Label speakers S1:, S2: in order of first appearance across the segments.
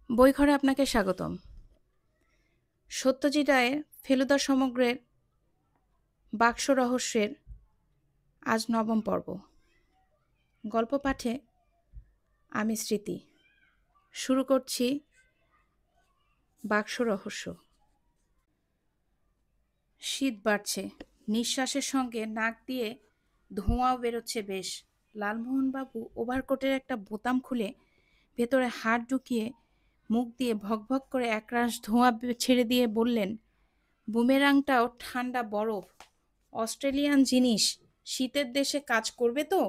S1: বইঘরে আপনাকে স্বাগতম। সত্যজিৎ রায়ের ফেলুদা সমগ্রের বাক্স রহস্যের আজ ৯ম পর্ব। গল্প পাঠে আমি স্মৃতি। শুরু করছি বাক্স রহস্য। শীত বাড়ছে, নিঃশ্বাসের সঙ্গে নাক দিয়ে ধোঁয়াও বেরোচ্ছে বেশ। লালমোহনবাবু ওভারকোটের একটা বোতাম খুলে ভেতরে হাত ঢুকিয়ে মুখ দিয়ে ভকভক করে একরাশ ধোঁয়া ছেড়ে দিয়ে বললেন, বুমেরাংটাও ঠান্ডা বরফ, অস্ট্রেলিয়ান জিনিস, শীতের দেশে কাজ করবে তো?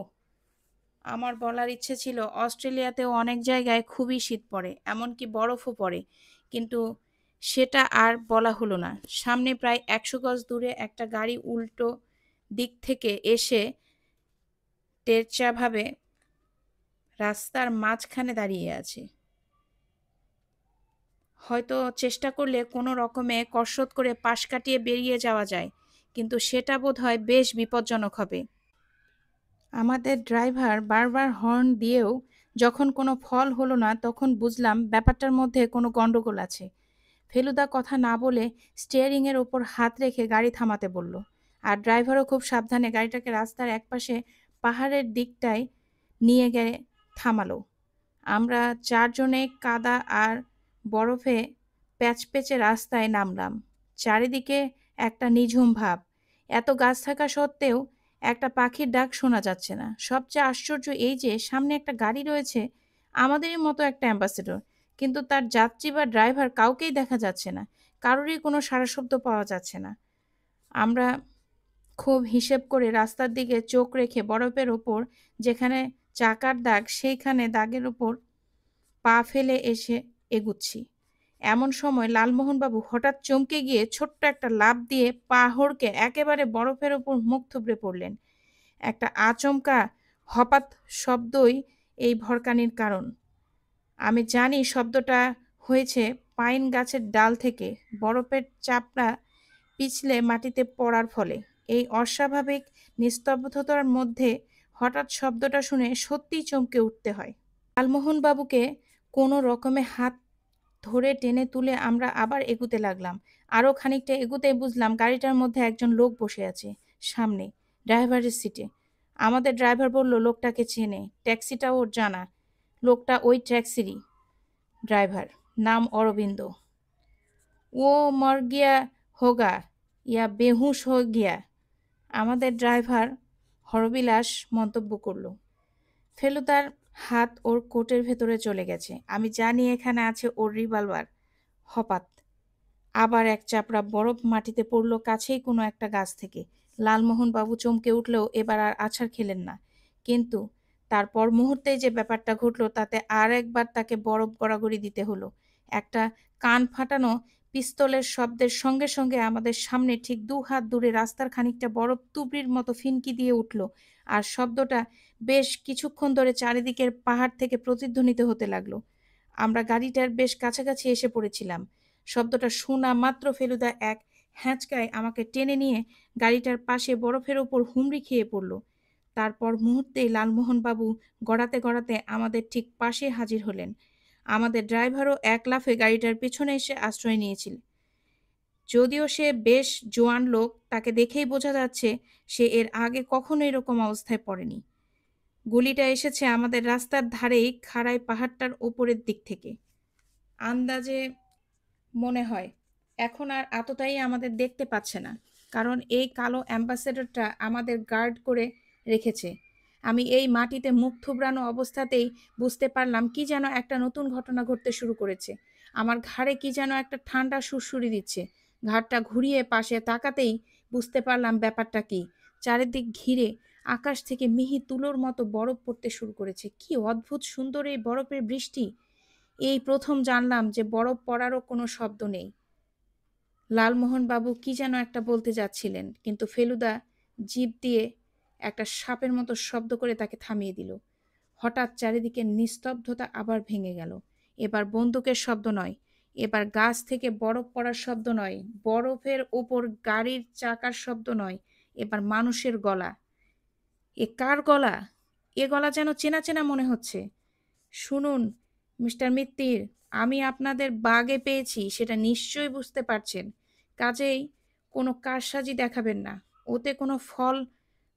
S1: আমার বলার ইচ্ছে ছিল অস্ট্রেলিয়াতেও অনেক জায়গায় খুবই শীত পড়ে, এমনকি বরফও পড়ে, কিন্তু সেটা আর বলা হলো না। সামনে প্রায় ১০০ গজ দূরে একটা গাড়ি উল্টো দিক থেকে এসে তেরচাভাবে রাস্তার মাঝখানে দাঁড়িয়ে আছে। হয়তো চেষ্টা করলে কোনো রকমে কসরত করে পাশ কাটিয়ে বেরিয়ে যাওয়া যায়, কিন্তু সেটা বোধহয় বেশ বিপজ্জনক হবে। আমাদের ড্রাইভার বারবার হর্ন দিয়েও যখন কোনো ফল হলো না, তখন বুঝলাম ব্যাপারটার মধ্যে কোনো গন্ডগোল আছে। ফেলুদা কথা না বলে স্টিয়ারিংয়ের ওপর হাত রেখে গাড়ি থামাতে বলল, আর ড্রাইভারও খুব সাবধানে গাড়িটাকে রাস্তার একপাশে পাহাড়ের দিকটায় নিয়ে গিয়ে থামালো। আমরা চারজনে কাদা আর বরফে প্যাচপ্যাচে রাস্তায় নামলাম। চারিদিকে একটা নিঝুম ভাব। এত গাছ থাকা সত্ত্বেও একটা পাখির ডাক শোনা যাচ্ছে না। সবচেয়ে আশ্চর্য এই যে সামনে একটা গাড়ি রয়েছে, আমাদেরই মতো একটা অ্যাম্বাসেডর, কিন্তু তার যাত্রী বা ড্রাইভার কাউকেই দেখা যাচ্ছে না। কারোরই কোনো সাড়াশব্দ পাওয়া যাচ্ছে না। আমরা খুব হিসেব করে রাস্তার দিকে চোখ রেখে বরফের ওপর যেখানে চাকার দাগ, সেইখানে দাগের ওপর পা ফেলে এসে এগুচ্ছি। এমন সময় লালমোহনবাবু হঠাৎ চমকে গিয়ে ছোট্ট একটা লাফ দিয়ে পা হড়কে একেবারে বরফের ওপর মুখ থুবড়ে পড়লেন। একটা আচমকা হঠাৎ শব্দই এই ভরকানির কারণ। আমি জানি শব্দটা হয়েছে পাইন গাছের ডাল থেকে বরফের চাপড়া পিছলে মাটিতে পড়ার ফলে। এই অস্বাভাবিক নিস্তব্ধতার মধ্যে হঠাৎ শব্দটা শুনে সত্যিই চমকে উঠতে হয়। লালমোহনবাবুকে কোনো রকমে হাত ধরে টেনে তুলে আমরা আবার এগুতে লাগলাম। আরও খানিকটা এগুতেই বুঝলাম গাড়িটার মধ্যে একজন লোক বসে আছে সামনে, ড্রাইভারের সিটে। আমাদের ড্রাইভার বলল লোকটাকে চেনে, ট্যাক্সিটা ওর জানা। লোকটা ওই ট্যাক্সিরই ড্রাইভার, নাম অরবিন্দ। ও মর গিয়া হোগা, ইয়া বেহুশ হো গিয়া, আমাদের ড্রাইভার হরবিলাস মন্তব্য করল। ফেলুদার হাত ওর কোটের ভেতরে চলে গেছে। আমি জানি এখানে আছে ওর রিভলভার। হঠাৎ আবার এক চাপড়া বরফ মাটিতে পড়ল কাছেই কোনো একটা গাছ থেকে। লালমোহনবাবু চমকে উঠলেও এবার আর আছাড় খেলেন না। কিন্তু তারপর মুহূর্তেই যে ব্যাপারটা ঘটল, তাতে আর একবার তাকে বরফ গড়াগড়ি দিতে হলো। একটা কান ফাটানো পিস্তলের শব্দের সঙ্গে সঙ্গে আমাদের সামনে ঠিক ২ হাত দূরে রাস্তার খানিকটা বরফ তুবড়ির মতো ফিনকি দিয়ে উঠল, আর শব্দটা বেশ কিছুক্ষণ ধরে চারিদিকের পাহাড় থেকে প্রতিধ্বনিত হতে লাগলো। আমরা গাড়িটার বেশ কাছাকাছি এসে পড়েছিলাম। শব্দটা শোনা মাত্র ফেলুদা এক হ্যাঁচকায় আমাকে টেনে নিয়ে গাড়িটার পাশে বরফের ওপর হুমড়ি খেয়ে পড়ল। তারপর মুহূর্তেই লালমোহনবাবু গড়াতে গড়াতে আমাদের ঠিক পাশে হাজির হলেন। আমাদের ড্রাইভারও এক লাফে গাড়িটার পেছনে এসে আশ্রয় নিয়েছিল। যদিও সে বেশ জোয়ান লোক, তাকে দেখেই বোঝা যাচ্ছে সে এর আগে কখনো এরকম অবস্থায় পড়েনি। গুলিটা এসেছে আমাদের রাস্তার ধারেই খাড়াই পাহাড়টার ওপরের দিক থেকে। আন্দাজে মনে হয় এখন আর এতটাই আমাদের দেখতে পাচ্ছে না, কারণ এই কালো অ্যাম্বাসেডরটা আমাদের গার্ড করে রেখেছে। আমি এই মাটিতে মুখ থুবড়ানো অবস্থাতেই বুঝতে পারলাম কি যেন একটা নতুন ঘটনা ঘটতে শুরু করেছে। আমার ঘাড়ে কি যেন একটা ঠান্ডা সুড়সুড়ি দিচ্ছে। ঘাড়টা ঘুরিয়ে পাশে তাকাতেই বুঝতে পারলাম ব্যাপারটা কি। চারিদিক ঘিরে আকাশ থেকে মিহি তুলোর মতো বরফ পড়তে শুরু করেছে। কি অদ্ভুত সুন্দর এই বরফের বৃষ্টি! এই প্রথম জানলাম যে বরফ পড়ারও কোনো শব্দ নেই। লালমোহনবাবু কি যেন একটা বলতে যাচ্ছিলেন, কিন্তু ফেলুদা জিভ দিয়ে একটা সাপের মতো শব্দ করে তাকে থামিয়ে দিল। হঠাৎ চারিদিকে নিস্তব্ধতা আবার ভেঙে গেল। এবার বন্দুকের শব্দ নয়, এবার গাছ থেকে বরফ পড়ার শব্দ নয়, বরফের ওপর গাড়ির চাকার শব্দ নয়, এবার মানুষের গলা। এ কার গলা? এ গলা যেন চেনা চেনা মনে হচ্ছে। শুনুন মিস্টার মিত্তির, আমি আপনাদের বাগে পেয়েছি সেটা নিশ্চয়ই বুঝতে পারছেন। কাজেই কোনো কারসাজি দেখাবেন না। ওতে কোনো ফল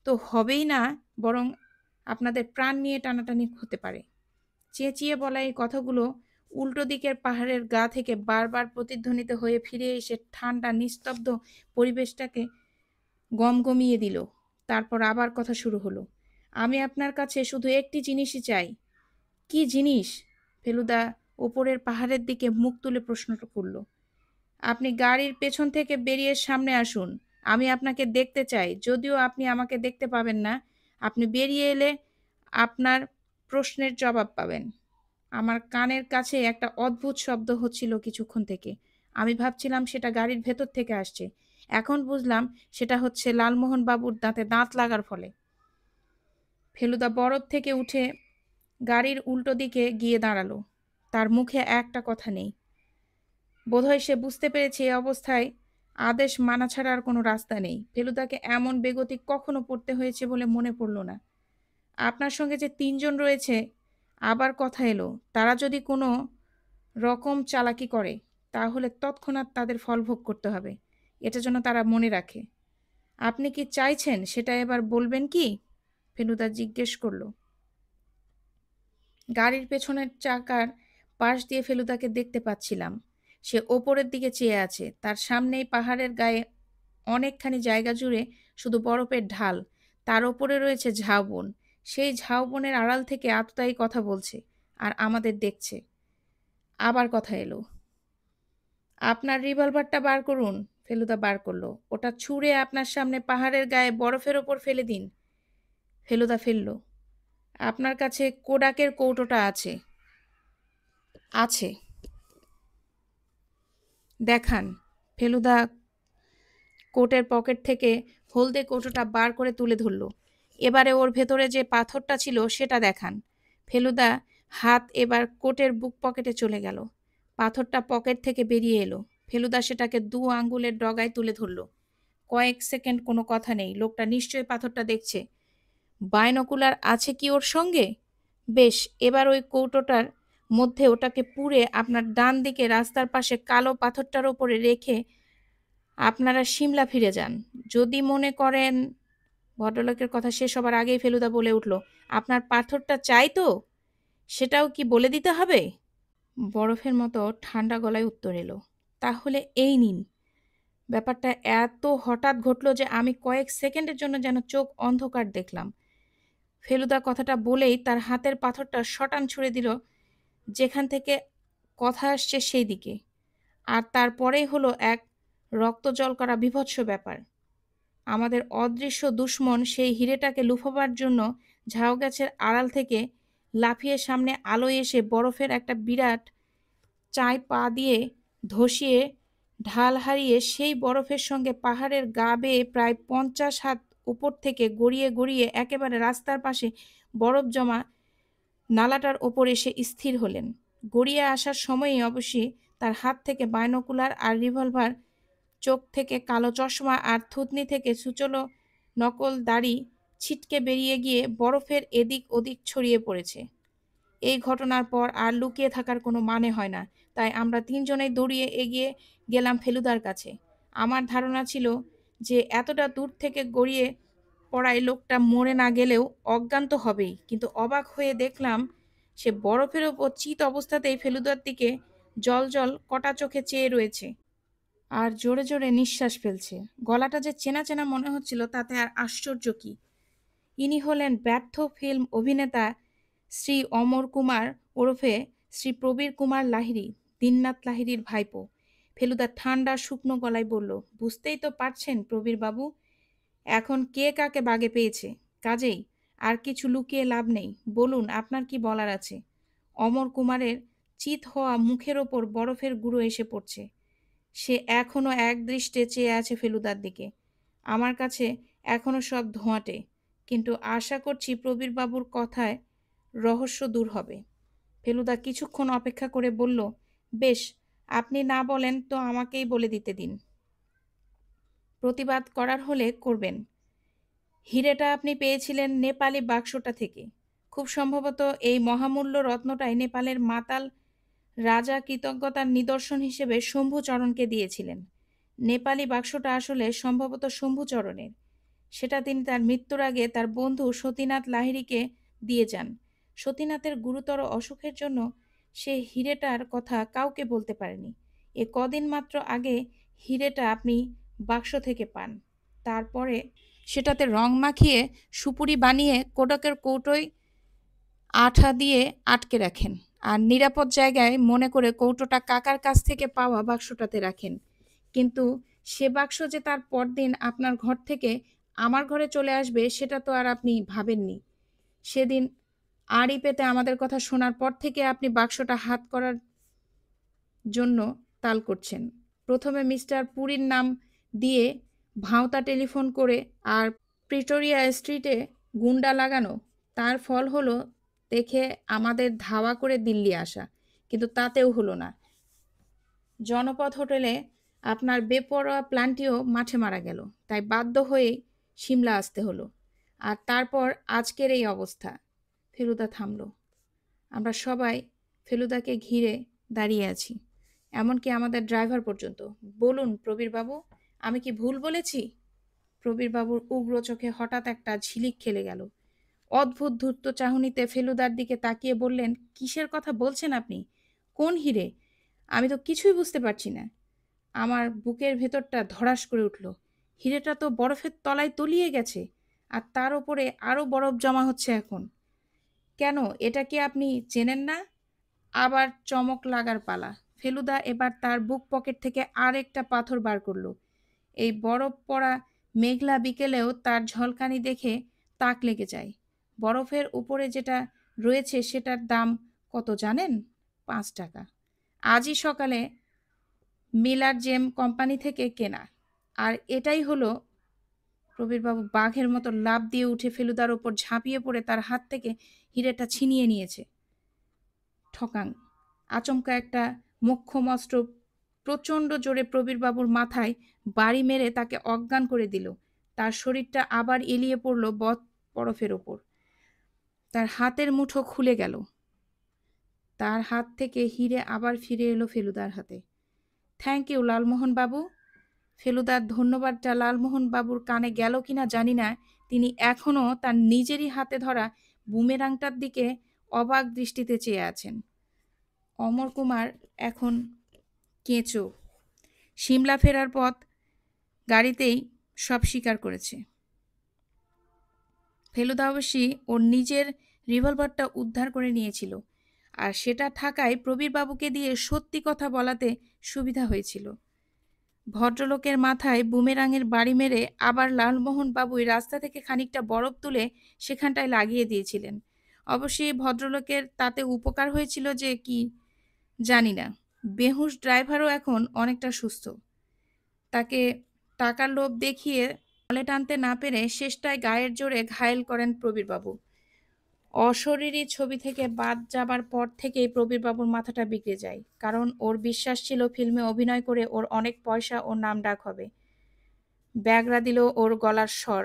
S1: তো হবেই না, বরং আপনাদের প্রাণ নিয়ে টানাটানি হতে পারে। চেঁচিয়ে বলা এই কথাগুলো উল্টো দিকের পাহাড়ের গা থেকে বারবার প্রতিধ্বনিত হয়ে ফিরে এসে ঠান্ডা নিস্তব্ধ পরিবেশটাকে গমগমিয়ে দিল। তারপর আবার কথা শুরু হলো। আমি আপনার কাছে শুধু একটি জিনিসই চাই। কি জিনিস? ফেলুদা ওপরের পাহাড়ের দিকে মুখ তুলে প্রশ্ন করল। আপনি গাড়ির পেছন থেকে বেরিয়ে সামনে আসুন। আমি আপনাকে দেখতে চাই, যদিও আপনি আমাকে দেখতে পাবেন না। আপনি বেরিয়ে এলে আপনার প্রশ্নের জবাব পাবেন। আমার কানের কাছে একটা অদ্ভুত শব্দ হচ্ছিল কিছুক্ষণ থেকে। আমি ভাবছিলাম সেটা গাড়ির ভেতর থেকে আসছে। এখন বুঝলাম সেটা হচ্ছে লালমোহন বাবুর দাঁতে দাঁত লাগার ফলে। ফেলুদা বরফ থেকে উঠে গাড়ির উল্টো দিকে গিয়ে দাঁড়ালো। তার মুখে একটা কথা নেই। বোধহয় সে বুঝতে পেরেছে এই অবস্থায় আদেশ মানা ছাড়া আর কোনো রাস্তা নেই। ফেলুদাকে এমন বেগতিক কখনো পড়তে হয়েছে বলে মনে পড়ল না। আপনার সঙ্গে যে ৩ জন রয়েছে, আবার কথা এলো, তারা যদি কোনো রকম চালাকি করে, তাহলে তৎক্ষণাৎ তাদের ফল ভোগ করতে হবে। এটা যেন তারা মনে রাখে। আপনি কি চাইছেন সেটা এবার বলবেন কি? ফেলুদা জিজ্ঞেস করল। গাড়ির পেছনের চাকার পাশ দিয়ে ফেলুদাকে দেখতে পাচ্ছিলাম। সে ওপরের দিকে চেয়ে আছে। তার সামনেই পাহাড়ের গায়ে অনেকখানি জায়গা জুড়ে শুধু বরফের ঢাল। তার ওপরে রয়েছে ঝাউবন। সেই ঝাউবনের আড়াল থেকে আততায়ী কথা বলছে আর আমাদের দেখছে। আবার কথা এলো। আপনার রিভলভারটা বার করুন। ফেলুদা বার করলো। ওটা ছুঁড়ে আপনার সামনে পাহাড়ের গায়ে বরফের ওপর ফেলে দিন। ফেলুদা ফেলল। আপনার কাছে কোডাকের কৌটোটা আছে? আছে। দেখান। ফেলুদা কোটের পকেট থেকে হলদে কৌটোটা বার করে তুলে ধরল। এবারে ওর ভেতরে যে পাথরটা ছিল সেটা দেখান। ফেলুদা হাত এবার কোটের বুক পকেটে চলে গেল। পাথরটা পকেট থেকে বেরিয়ে এলো। ফেলুদা সেটাকে ২ আঙ্গুলের ডগায় তুলে ধরল। কয়েক সেকেন্ড কোনো কথা নেই। লোকটা নিশ্চয়ই পাথরটা দেখছে। বাইনোকুলার আছে কি ওর সঙ্গে? বেশ, এবার ওই কৌটোটার মধ্যে ওটাকে পুরে আপনার ডান দিকে রাস্তার পাশে কালো পাথরটার ওপরে রেখে আপনারা সিমলা ফিরে যান। যদি মনে করেন। ভদ্রলোকের কথা শেষ হবার আগেই ফেলুদা বলে উঠল, আপনার পাথরটা চাই তো? সেটাও কি বলে দিতে হবে? বরফের মতো ঠান্ডা গলায় উত্তর এলো, তাহলে এই নিন। ব্যাপারটা এত হঠাৎ ঘটল যে আমি কয়েক সেকেন্ডের জন্য যেন চোখ অন্ধকার দেখলাম। ফেলুদা কথাটা বলেই তার হাতের পাথরটা শটান ছুঁড়ে দিল যেখান থেকে কথা আসছে সেই দিকে। আর তারপরেই হলো এক রক্তজল করা বীভৎস ব্যাপার। আমাদের অদৃশ্য দুশমন সেই হিরেটাকে লুফাবার জন্য ঝাউ গাছের আড়াল থেকে লাফিয়ে সামনে আলোয় এসে বরফের একটা বিরাট চায় পা দিয়ে ধসিয়ে ঢাল হারিয়ে সেই বরফের সঙ্গে পাহাড়ের গা বেয়ে প্রায় ৫০ হাত উপর থেকে গড়িয়ে গড়িয়ে একেবারে রাস্তার পাশে বরফ জমা নালাটার ওপর এসে স্থির হলেন। গড়িয়ে আসার সময়ই অবশ্যই তার হাত থেকে বাইনোকুলার আর রিভলভার, চোখ থেকে কালো চশমা আর থুতনি থেকে ছুচলো নকল দাড়ি ছিটকে বেরিয়ে গিয়ে বরফের এদিক ওদিক ছড়িয়ে পড়েছে। এই ঘটনার পর আর লুকিয়ে থাকার কোনো মানে হয় না। তাই আমরা ৩ জনেই দৌড়িয়ে এগিয়ে গেলাম ফেলুদার কাছে। আমার ধারণা ছিল যে এতটা দূর থেকে গড়িয়ে পড়ায় লোকটা মরে না গেলেও অজ্ঞান তো হবেই। কিন্তু অবাক হয়ে দেখলাম সে বরফের ওপর চিত অবস্থাতেই ফেলুদার দিকে জ্বলজ্বল কটা চোখে চেয়ে রয়েছে আর জোরে জোরে নিঃশ্বাস ফেলছে। গলাটা যে চেনা চেনা মনে হচ্ছিল তাতে আর আশ্চর্য কি। ইনি হলেন ব্যর্থ ফিল্ম অভিনেতা শ্রী অমর কুমার ওরফে শ্রী প্রবীর কুমার লাহিড়ী, দীননাথ লাহিড়ীর ভাইপো। ফেলুদা ঠান্ডা শুকনো গলায় বলল, বুঝতেই তো পারছেন প্রবীর বাবু, এখন কে কাকে বাগে পেয়েছে। কাজেই আর কিছু লুকিয়ে লাভ নেই। বলুন আপনার কি বলার আছে। অমর কুমারের চিত হওয়া মুখের ওপর বরফের গুঁড়ো এসে পড়ছে। সে এখনো একদৃষ্টে চেয়ে আছে ফেলুদার দিকে। আমার কাছে এখনো সব ধোঁয়াটে, কিন্তু আশা করছি প্রবীরবাবুর কথায় রহস্য দূর হবে। ফেলুদা কিছুক্ষণ অপেক্ষা করে বলল, বেশ, আপনি না বলেন তো আমাকেই বলে দিতে দিন। প্রতিবাদ করার হলে করবেন। হিরেটা আপনি পেয়েছিলেন নেপালি বাক্সটা থেকে। খুব সম্ভবত এই মহামূল্য রত্নটাই নেপালের মাতাল রাজা কৃতজ্ঞতার নিদর্শন হিসেবে শম্ভুচরণকে দিয়েছিলেন। নেপালি বাক্সটা আসলে সম্ভবত শম্ভুচরণের। সেটা তিনি তার মৃত্যুর আগে তার বন্ধু সতীনাথ লাহিড়ীকে দিয়ে যান। সতীনাথের গুরুতর অসুখের জন্য সে হিরেটার কথা কাউকে বলতে পারেনি। এ কদিন মাত্র আগে হিরেটা আপনি বাক্স থেকে পান। তারপরে সেটাতে রং মাখিয়ে সুপুরি বানিয়ে কোডকের কৌটোয় আঠা দিয়ে আটকে রাখেন, আর নিরাপদ জায়গায় মনে করে কৌটোটা কাকার কাছ থেকে পাওয়া বাক্সটাতে রাখেন। কিন্তু সে বাক্স যে তার পরদিন আপনার ঘর থেকে আমার ঘরে চলে আসবে সেটা তো আর আপনি ভাবেননি। সেদিন আড়ি পেতে আমাদের কথা শোনার পর থেকে আপনি বাক্সটা হাত করার জন্য তাল করছেন। প্রথমে মিস্টার পুরীর নাম দিয়ে ভাঁওতা টেলিফোন করে আর প্রিটোরিয়া স্ট্রিটে গুন্ডা লাগানো। তার ফল হলো দেখে আমাদের ধাওয়া করে দিল্লি আসা, কিন্তু তাতেও হলো না। জনপদ হোটেলে আপনার বেপরোয়া প্ল্যানটিও মাঠে মারা গেল, তাই বাধ্য হয়ে সিমলা আসতে হলো। আর তারপর আজকের এই অবস্থা। ফেলুদা থামল। আমরা সবাই ফেলুদাকে ঘিরে দাঁড়িয়ে আছি, এমনকি আমাদের ড্রাইভার পর্যন্ত। বলুন প্রবীরবাবু, আমি কি ভুল বলেছি? প্রবীরবাবুর উগ্র চোখে হঠাৎ একটা ঝিলিক খেলে গেল। অদ্ভুত ধূর্ত চাহনিতে ফেলুদার দিকে তাকিয়ে বললেন, কিসের কথা বলছেন আপনি? কোন হিরে? আমি তো কিছুই বুঝতে পারছি না। আমার বুকের ভেতরটা ধড়াস করে উঠল। হিরেটা তো বরফের তলায় তলিয়ে গেছে, আর তার ওপরে আরও বরফ জমা হচ্ছে এখন। কেন, এটা কি আপনি চেনেন না? আবার চমক লাগার পালা। ফেলুদা এবার তার বুক পকেট থেকে আর একটা পাথর বার করলো। এই বরফ পড়া মেঘলা বিকেলেও তার ঝলকানি দেখে তাক লেগে যায়। বরফের উপরে যেটা রয়েছে সেটার দাম কত জানেন? 5 টাকা। আজই সকালে মিলার জেম কোম্পানি থেকে কেনা। আর এটাই হলো। প্রবীরবাবু বাঘের মতো লাফ দিয়ে উঠে ফেলুদার ওপর ঝাঁপিয়ে পড়ে তার হাত থেকে হিরেটা ছিনিয়ে নিয়েছে। ঠকাং! আচমকা একটা মোক্ষমস্ত্র প্রচণ্ড জোরে প্রবীরবাবুর মাথায় বাড়ি মেরে তাকে অজ্ঞান করে দিল। তার শরীরটা আবার এলিয়ে পড়ল বরফের ওপর। তার হাতের মুঠো খুলে গেল। তার হাত থেকে হিরে আবার ফিরে এলো ফেলুদার হাতে। থ্যাংক ইউ লালমোহন বাবু। ফেলুদার ধন্যবাদটা লালমোহন বাবুর কানে গেল কিনা জানি না। তিনি এখনও তার নিজেরই হাতে ধরা বুমেরাংটার দিকে অবাক দৃষ্টিতে চেয়ে আছেন। অমর কুমার এখন কেঁচো। সিমলা ফেরার পথ গাড়িতেই সব স্বীকার করেছে। ফেলুদা অবশ্যই ওর নিজের রিভলভারটা উদ্ধার করে নিয়েছিল, আর সেটা থাকায় প্রবীরবাবুকে দিয়ে সত্যি কথা বলাতে সুবিধা হয়েছিল। ভদ্রলোকের মাথায় বুমেরাঙের বাড়ি মেরে আবার লালমোহন বাবুই রাস্তা থেকে খানিকটা বরফ তুলে সেখানটায় লাগিয়ে দিয়েছিলেন। অবশ্যই ভদ্রলোকের তাতে উপকার হয়েছিল যে কি জানি না। বেহুঁশ ড্রাইভারও এখন অনেকটা সুস্থ। তাকে টাকার লোভ দেখিয়ে দলে টানতে না পেরে শেষটায় গায়ের জোরে ঘায়েল করেন প্রবীরবাবু। অশরীরী ছবি থেকে বাদ যাবার পর থেকেই প্রবীরবাবুর মাথাটা বিগড়ে যায়, কারণ ওর বিশ্বাস ছিল ফিল্মে অভিনয় করে ওর অনেক পয়সা ও নামডাক হবে। ব্যাগরা দিল ওর গলার স্বর।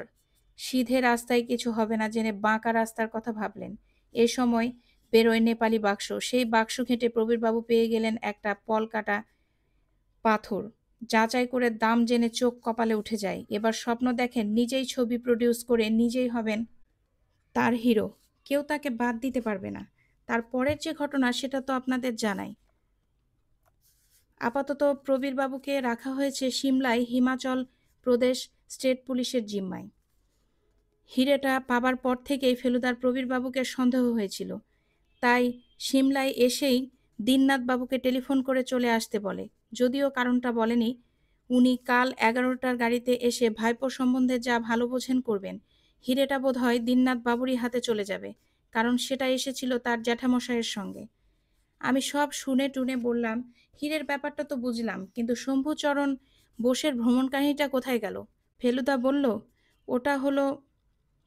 S1: সিধে রাস্তায় কিছু হবে না জেনে বাঁকা রাস্তার কথা ভাবলেন। এ সময় বেরোয় নেপালি বাক্স। সেই বাক্স ঘেঁটে প্রবীরবাবু পেয়ে গেলেন একটা পলকাটা পাথর। যাচাই করে দাম জেনে চোখ কপালে উঠে যায়। এবার স্বপ্ন দেখেন নিজেই ছবি প্রডিউস করে নিজেই হবেন তার হিরো। কেউ তাকে বাদ দিতে পারবে না। তারপরের যে ঘটনা সেটা তো আপনাদের জানাই। আপাতত প্রবীরবাবুকে রাখা হয়েছে সিমলায় হিমাচল প্রদেশ স্টেট পুলিশের জিম্মায়। হিরেটা পাবার পর থেকেই ফেলুদার প্রবীরবাবুকে সন্দেহ হয়েছিল, তাই সিমলায় এসেই দীননাথবাবুকে টেলিফোন করে চলে আসতে বলে। যদিও কারণটা বলেনি। উনি কাল 11টার গাড়িতে এসে ভাইপোর সম্বন্ধে যা ভালো বোঝেন করবেন। হিরেটা বোধ হয় দীননাথবাবুরই হাতে চলে যাবে, কারণ সেটা এসেছিল তার জ্যাঠামশাইয়ের সঙ্গে। আমি সব শুনে টুনে বললাম, হীরের ব্যাপারটা তো বুঝলাম, কিন্তু শম্ভুচরণ বোসের ভ্রমণ কাহিনীটা কোথায় গেল? ফেলুদা বলল, ওটা হলো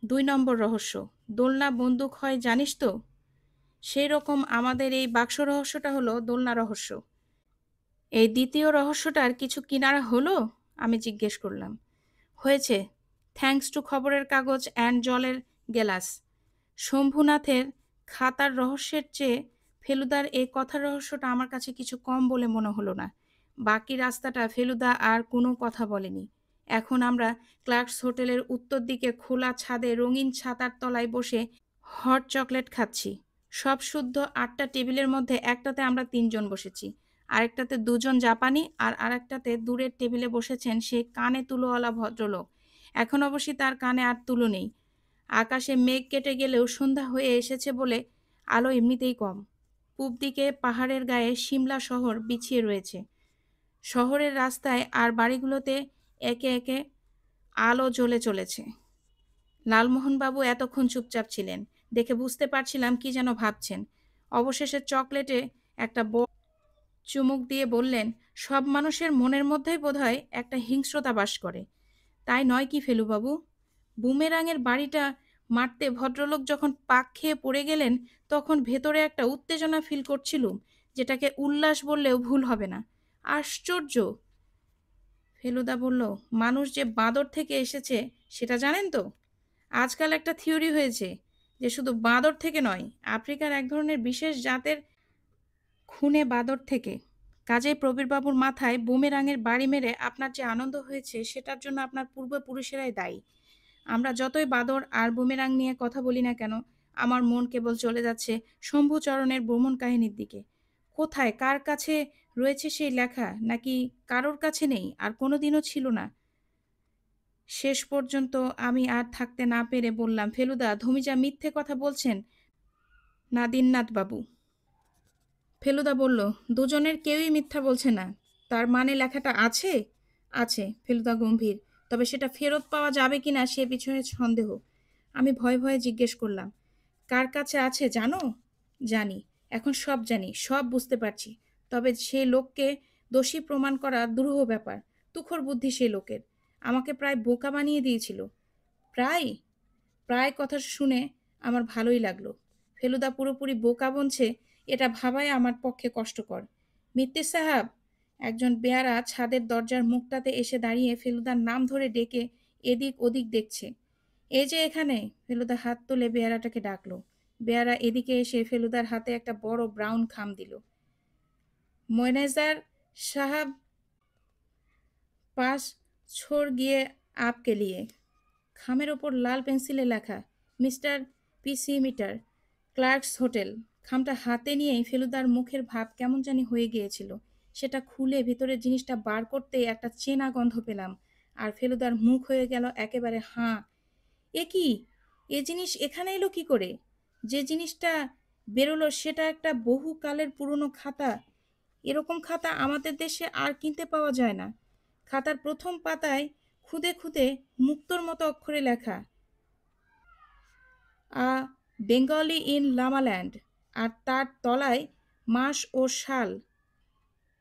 S1: 2 নম্বর রহস্য। দোলনা বন্দুক হয় জানিস তো? সেই রকম আমাদের এই বাক্স রহস্যটা হলো দোলনা রহস্য। এই দ্বিতীয় রহস্যটার কিছু কিনারা হলো? আমি জিজ্ঞেস করলাম। হয়েছে, থ্যাঙ্কস টু খবরের কাগজ অ্যান্ড জলের গেলাস। শম্ভুনাথের খাতার রহস্যের চেয়ে ফেলুদার এই কথার রহস্যটা আমার কাছে কিছু কম বলে মনে হলো না। বাকি রাস্তাটা ফেলুদা আর কোনো কথা বলেনি। এখন আমরা ক্লার্কস হোটেলের উত্তর দিকে খোলা ছাদে রঙিন ছাতার তলায় বসে হট চকলেট খাচ্ছি। সব শুদ্ধ ৮টা টেবিলের মধ্যে একটাতে আমরা ৩ জন বসেছি, আরেকটাতে ২ জন জাপানি, আর আরেকটাতে দূরের টেবিলে বসেছেন সেই কানে তুলোওয়ালা ভদ্রলোক। এখন অবশ্যই তার কানে আর তুলো নেই। আকাশে মেঘ কেটে গেলেও সন্ধ্যা হয়ে এসেছে বলে আলো এমনিতেই কম। পূব দিকে পাহাড়ের গায়ে সিমলা শহর বিছিয়ে রয়েছে। শহরের রাস্তায় আর বাড়িগুলোতে একে একে আলো জ্বলে চলেছে। লালমোহনবাবু এতক্ষণ চুপচাপ ছিলেন। দেখে বুঝতে পারছিলাম কি যেন ভাবছেন। অবশেষে চকলেটে একটা বড় চুমুক দিয়ে বললেন, সব মানুষের মনের মধ্যেই বোধহয় একটা হিংস্রতা বাস করে, তাই নয় কি ফেলুবাবু? বুমেরাঙের বাড়িটা মারতে ভদ্রলোক যখন পাক খেয়ে পড়ে গেলেন, তখন ভেতরে একটা উত্তেজনা ফিল করছিলুম, যেটাকে উল্লাস বললেও ভুল হবে না। আশ্চর্য! ফেলুদা বলল, মানুষ যে বাঁদর থেকে এসেছে সেটা জানেন তো? আজকাল একটা থিওরি হয়েছে যে শুধু বাঁদর থেকে নয়, আফ্রিকার এক ধরনের বিশেষ জাতের খুনে বাঁদর থেকে। কাজেই প্রবীরবাবুর মাথায় বুমেরাঙের বাড়ি মেরে আপনার যে আনন্দ হয়েছে সেটার জন্য আপনার পূর্বপুরুষেরাই দায়ী। আমরা যতই বাঁদর আর বুমেরাং নিয়ে কথা বলি না কেন, আমার মন কেবল চলে যাচ্ছে শম্ভুচরণের ভ্রমণ কাহিনীর দিকে। কোথায়, কার কাছে রয়েছে সেই লেখা, নাকি কারোর কাছে নেই আর কোনোদিনও ছিল না? শেষ পর্যন্ত আমি আর থাকতে না পেরে বললাম, ফেলুদা, ধমিজা মিথ্যে কথা বলছেন না দীননাথ বাবু? ফেলুদা বলল, দুজনের কেউই মিথ্যা বলছে না। তার মানে লেখাটা আছে? আছে। ফেলুদা গম্ভীর। তবে সেটা ফেরত পাওয়া যাবে কিনা সে বিষয়ে সন্দেহ। আমি ভয়ে ভয়ে জিজ্ঞেস করলাম, কার কাছে আছে জানো? জানি, এখন সব জানি, সব বুঝতে পারছি। তবে সে লোককে দোষী প্রমাণ করা দুরূহ ব্যাপার। তুখর বুদ্ধি সে লোকের। আমাকে প্রায় বোকা বানিয়ে দিয়েছিল। প্রায় প্রায় কথা শুনে আমার ভালোই লাগলো। ফেলুদা পুরোপুরি বোকা বনছে এটা ভাবাই আমার পক্ষে কষ্টকর। মিত্তির সাহাব, একজন বেয়ারা ছাদের দরজার মুখটাতে এসে দাঁড়িয়ে ফেলুদার নাম ধরে ডেকে এদিক ওদিক দেখছে। এই যে এখানে। ফেলুদা হাত তুলে বেয়ারাটাকে ডাকলো। বেয়ারা এদিকে এসে ফেলুদার হাতে একটা বড় ব্রাউন খাম দিল। ময়নেজার সাহাব পাস छोड़ গিয়ে आपके लिए। খামের ওপর লাল পেন্সিলে লেখা, মিস্টার পিসি মিটার, ক্লার্কস হোটেল। খামটা হাতে নিয়েই ফেলুদার মুখের ভাব কেমন জানি হয়ে গিয়েছিল। সেটা খুলে ভিতরের জিনিসটা বার করতেই একটা চেনা গন্ধ পেলাম, আর ফেলুদার মুখ হয়ে গেল একেবারে হাঁ। এ কি? এ জিনিস এখানে এলো কি করে? যে জিনিসটা বেরোলো সেটা একটা বহু কালের পুরনো খাতা। এরকম খাতা আমাদের দেশে আর কিনতে পাওয়া যায় না। খাতার প্রথম পাতায় খুদে খুদে মুক্তোর মতো অক্ষরে লেখা, আ বেঙ্গলি ইন লামাল্যান্ড, আর তার তলায় মাস ও সাল,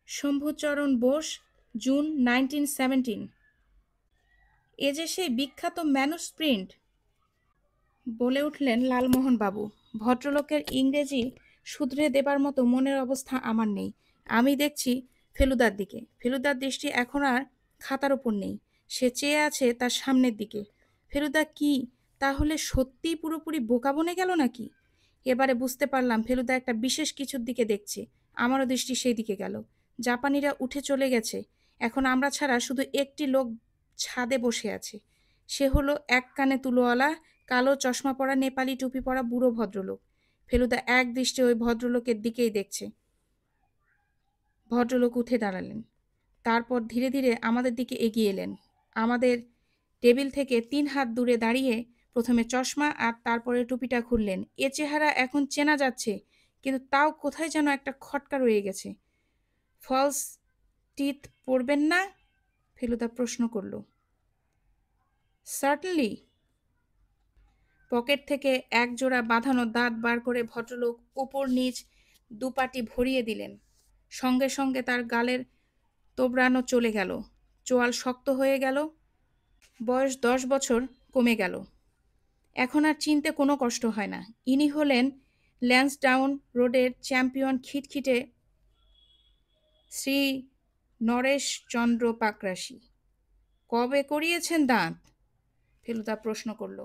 S1: শম্ভুচরণ বোস, জুন 1917। এ যে সেই বিখ্যাত ম্যানুস্প্রিন্ট, বলে উঠলেন লালমোহনবাবু। ভদ্রলোকের ইংরেজি শুধরে দেবার মতো মনের অবস্থা আমার নেই। আমি দেখছি ফেলুদার দিকে। ফেলুদার দৃষ্টি এখন আর খাতার ওপর নেই, সে চেয়ে আছে তার সামনের দিকে। ফেলুদা কি তাহলে সত্যিই পুরোপুরি বোকা বনে গেল নাকি? এবারে বুঝতে পারলাম ফেলুদা একটা বিশেষ কিছুর দিকে দেখছে। আমারও দৃষ্টি সেই দিকে গেল। জাপানিরা উঠে চলে গেছে। এখন আমরা ছাড়া শুধু একটি লোক ছাদে বসে আছে। সে হলো এক কানে তুলোওয়ালা, কালো চশমা পরা, নেপালি টুপি পরা বুড়ো ভদ্রলোক। ফেলুদা এক দৃষ্টে ওই ভদ্রলোকের দিকেই দেখছে। ভদ্রলোক উঠে দাঁড়ালেন। তারপর ধীরে ধীরে আমাদের দিকে এগিয়ে এলেন। আমাদের টেবিল থেকে ৩ হাত দূরে দাঁড়িয়ে প্রথমে চশমা আর তারপরে টুপিটা খুললেন। এ চেহারা এখন চেনা যাচ্ছে, কিন্তু তাও কোথায় যেন একটা খটকা রয়ে গেছে। ফলস টিথ পরবেন না? ফেলুদা প্রশ্ন করল। সার্টেনলি। পকেট থেকে এক জোড়া বাঁধানো দাঁত বার করে ভদ্রলোক উপর নিচ দুপাটি ভরিয়ে দিলেন। সঙ্গে সঙ্গে তার গালের তোবড়ানো চলে গেল, চোয়াল শক্ত হয়ে গেল, বয়স 10 বছর কমে গেল। এখন আর চিনতে কোনো কষ্ট হয় না। ইনি হলেন ল্যান্সডাউন রোডের চ্যাম্পিয়ন খিটখিটে শ্রী নরেশচন্দ্র পাকরাশি। কবে করিয়েছেন দাঁত? ফেলুদা প্রশ্ন করল।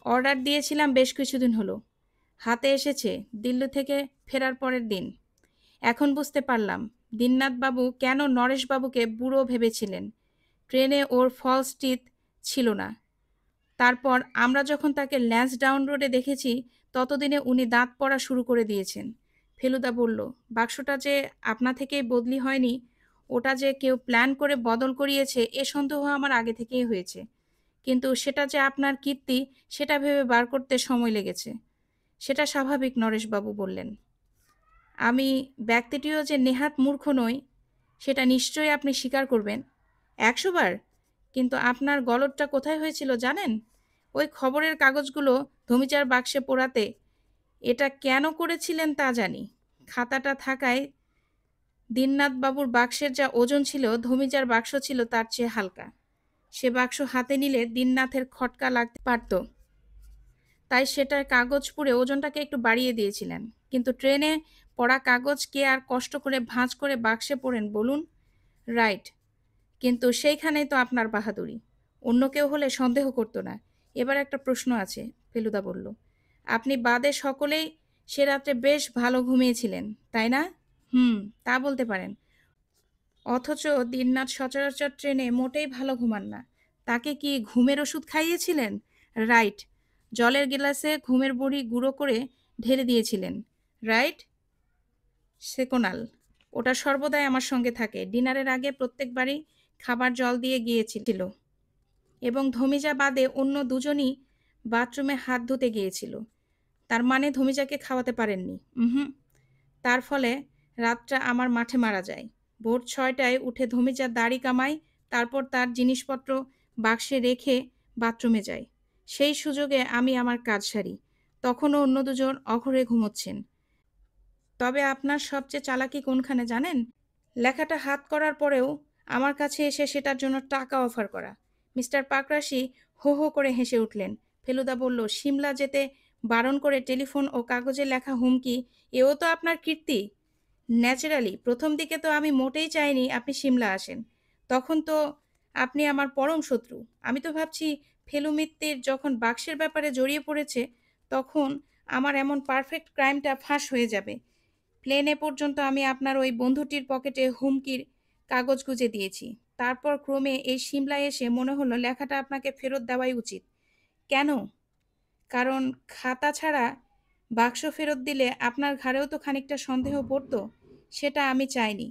S1: অর্ডার দিয়েছিলাম বেশ কিছুদিন হলো। হাতে এসেছে দিল্লি থেকে ফেরার পরের দিন। এখন বুঝতে পারলাম দীননাথবাবু কেন নরেশবাবুকে বুড়ো ভেবেছিলেন। ট্রেনে ওর ফলস টিথ ছিল না। তারপর আমরা যখন তাকে ল্যান্সডাউন রোডে দেখেছি ততদিনে উনি দাঁত পড়া শুরু করে দিয়েছেন। ফেলুদা বলল, বাক্সটা যে আপনা থেকেই বদলি হয়নি, ওটা যে কেউ প্ল্যান করে বদল করিয়েছে এ সন্দেহ আমার আগে থেকেই হয়েছে। কিন্তু সেটা যে আপনার কীর্তি সেটা ভেবে বার করতে সময় লেগেছে। সেটা স্বাভাবিক, নরেশবাবু বললেন। আমি ব্যক্তিটিও যে নেহাত মূর্খ নই সেটা নিশ্চয়ই আপনি স্বীকার করবেন। ১০০ বার। কিন্তু আপনার গলদটা কোথায় হয়েছিল জানেন? ওই খবরের কাগজগুলো ধমিচার বাক্সে পোড়াতে। এটা কেন করেছিলেন তা জানি। খাতাটা থাকায় দীননাথবাবুর বাক্সের যা ওজন ছিল ধমিচার বাক্স ছিল তার চেয়ে হালকা। সে বাক্স হাতে নিলে দীননাথের খটকা লাগতে পারত, তাই সেটার কাগজ পুড়ে ওজনটাকে একটু বাড়িয়ে দিয়েছিলেন। কিন্তু ট্রেনে পড়া কাগজ কে আর কষ্ট করে ভাঁজ করে বাক্সে পড়েন বলুন? রাইট। কিন্তু সেইখানেই তো আপনার বাহাদুরি। অন্য কেউ হলে সন্দেহ করতো না। এবার একটা প্রশ্ন আছে, ফেলুদা বলল। আপনি বাদে সকলেই সে রাত্রে বেশ ভালো ঘুমিয়েছিলেন, তাই না? তা বলতে পারেন। অথচ দীননাথ সচরাচর ট্রেনে মোটেই ভালো ঘুমান না। তাকে কি ঘুমের ওষুধ খাইয়েছিলেন? রাইট। জলের গিলাসে ঘুমের বড়ি গুঁড়ো করে ঢেলে দিয়েছিলেন। রাইট। সেকোনাল। ওটা সর্বদাই আমার সঙ্গে থাকে। ডিনারের আগে প্রত্যেকবারই খাবার জল দিয়ে গিয়েছিল এবং ধমিজা বাদে অন্য দুজনই বাথরুমে হাত ধুতে গিয়েছিল। তার মানে ধমিজাকে খাওয়াতে পারেননি? হুম। তার ফলে রাতটা আমার মাঠে মারা যায়। ভোর ৬টায় উঠে ধমিজার দাড়ি কামাই, তারপর তার জিনিসপত্র বাক্সে রেখে বাথরুমে যাই। সেই সুযোগে আমি আমার কাজ সারি। তখনও অন্য দুজন অঘরে ঘুমোচ্ছেন। তবে আপনার সবচেয়ে চালাকি কোনখানে জানেন? লেখাটা হাত করার পরেও আমার কাছে এসে সেটার জন্য টাকা অফার করা। মিস্টার পাকরাশি হো হো করে হেসে উঠলেন। ফেলুদা বলল, সিমলা যেতে বারণ করে টেলিফোন ও কাগজে লেখা হুমকি, এও তো আপনার কীর্তি। ন্যাচারালি। প্রথম দিকে তো আমি মোটেই চাইনি আপনি সিমলা আসেন। তখন তো আপনি আমার পরম শত্রু। আমি তো ভাবছি ফেলু মিত্তির যখন বাক্সের ব্যাপারে জড়িয়ে পড়েছে তখন আমার এমন পারফেক্ট ক্রাইমটা ফাঁস হয়ে যাবে। প্লেনে পর্যন্ত আমি আপনার ওই বন্ধুটির পকেটে হুমকির কাগজ গুজে দিয়েছি। তারপর ক্রমে এই সিমলায় এসে মনে হলো লেখাটা আপনাকে ফেরত দেওয়াই উচিত। কেন? কারণ খাতা ছাড়া বাক্স ফেরত দিলে আপনার ঘাড়েও তো খানিকটা সন্দেহ পড়তো। সেটা আমি চাইনি।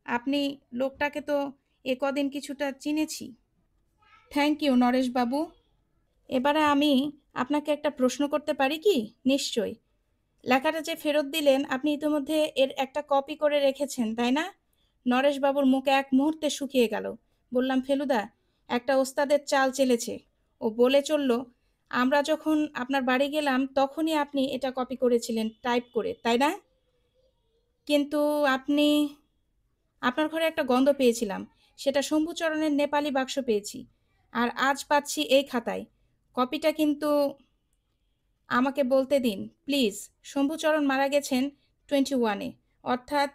S1: আপনি লোকটাকে তো এ কদিন কিছুটা চিনেছি। Thank you নরেশবাবু। এবারে আমি আপনাকে একটা প্রশ্ন করতে পারি কি? নিশ্চয়ই। লেখাটা যে ফেরত দিলেন আপনি ইতিমধ্যে এর একটা কপি করে রেখেছেন, তাই না? নরেশবাবুর মুখ এক মুহূর্তে শুকিয়ে গেল। বললাম, ফেলুদা একটা ওস্তাদের চাল চেলেছে। ও বলে চলল, আমরা যখন আপনার বাড়ি গেলাম তখনই আপনি এটা কপি করেছিলেন টাইপ করে, তাই না? কিন্তু আপনার ঘরে একটা গন্ধ পেয়েছিলাম। সেটা শম্ভুচরণের নেপালি বাক্স পেয়েছি। আর আজ পাচ্ছি এই খাতায়। কপিটা কিন্তু আমাকে বলতে দিন প্লিজ। শম্ভুচরণ মারা গেছেন 21-এ, অর্থাৎ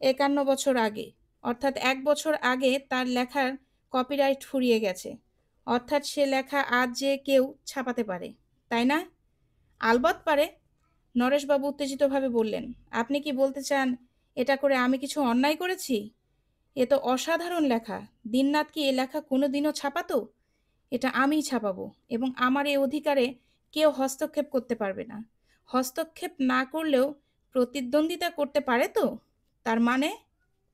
S1: ৫১ বছর আগে। অর্থাৎ ১ বছর আগে তার লেখার কপিরাইট ফুরিয়ে গেছে। অর্থাৎ সে লেখা আজ যে কেউ ছাপাতে পারে, তাই না? আলবৎ পারে, নরেশবাবু উত্তেজিতভাবে বললেন। আপনি কি বলতে চান এটা করে আমি কিছু অন্যায় করেছি? এ তো অসাধারণ লেখা। দীননাথ কি এ লেখা কোনো দিনও ছাপাতো? এটা আমিই ছাপাবো এবং আমার এই অধিকারে কেউ হস্তক্ষেপ করতে পারবে না। হস্তক্ষেপ না করলেও প্রতিদ্বন্দ্বিতা করতে পারে তো? তার মানে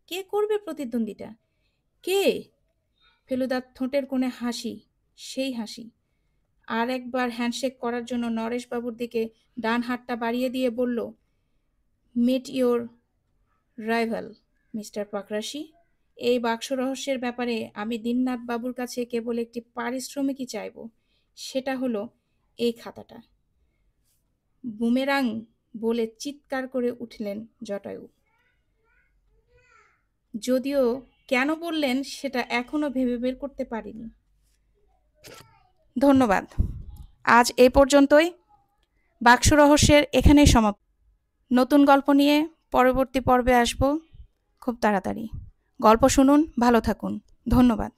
S1: কে করবে প্রতিদ্বন্দ্বিতা? কে? ফেলুদার ঠোঁটের কোণে হাসি, সেই হাসি। আর একবার হ্যান্ডশেক করার জন্য নরেশবাবুর দিকে ডান হাতটা বাড়িয়ে দিয়ে বলল, meet your rival mister Pakrashi. এই বাক্স রহস্যের ব্যাপারে আমি দীননাথ বাবুর কাছে কেবল একটি পারিশ্রমিকই চাইব। সেটা হলো এই খাতাটা। বুমেরাং বলে চিৎকার করে উঠলেন জটায়ু। যদিও কেন বললেন সেটা এখনো ভেবে বের করতে পারিনি। ধন্যবাদ। আজ এই পর্যন্তই। বাক্স রহস্যের এখানেই সমাপ্ত। নতুন গল্প নিয়ে পরবর্তী পর্বে আসব খুব তাড়াতাড়ি। গল্প শুনুন, ভালো থাকুন। ধন্যবাদ।